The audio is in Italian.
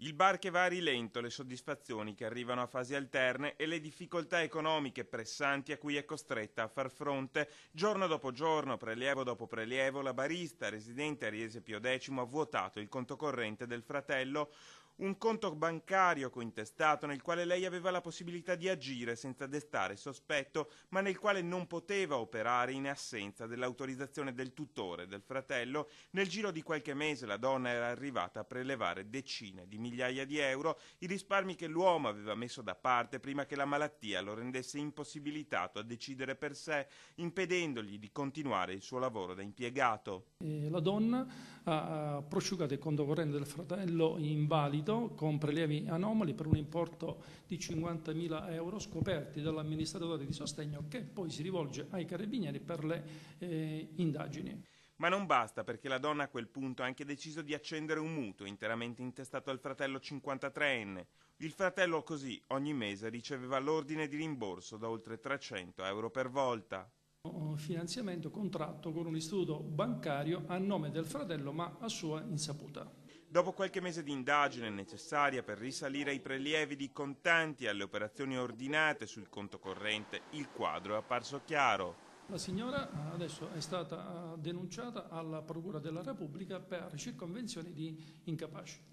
Il bar che va a rilento, le soddisfazioni che arrivano a fasi alterne e le difficoltà economiche pressanti a cui è costretta a far fronte giorno dopo giorno, prelievo dopo prelievo, la barista residente a Riese Pio X ha vuotato il conto corrente del fratello, un conto bancario cointestato nel quale lei aveva la possibilità di agire senza destare sospetto, ma nel quale non poteva operare in assenza dell'autorizzazione del tutore del fratello. Nel giro di qualche mese la donna era arrivata a prelevare decine di migliaia di euro, i risparmi che l'uomo aveva messo da parte prima che la malattia lo rendesse impossibilitato a decidere per sé, impedendogli di continuare il suo lavoro da impiegato. La donna ha prosciugato il conto corrente del fratello invalido con prelievi anomali per un importo di 50.000 euro scoperti dall'amministratore di sostegno, che poi si rivolge ai carabinieri per le indagini. Ma non basta, perché la donna a quel punto ha anche deciso di accendere un mutuo interamente intestato al fratello 53enne. Il fratello così ogni mese riceveva l'ordine di rimborso da oltre 300 euro per volta. Finanziamento contratto con un istituto bancario a nome del fratello, ma a sua insaputa. Dopo qualche mese di indagine necessaria per risalire ai prelievi di contanti e alle operazioni ordinate sul conto corrente, il quadro è apparso chiaro. La signora adesso è stata denunciata alla Procura della Repubblica per circonvenzione di incapace.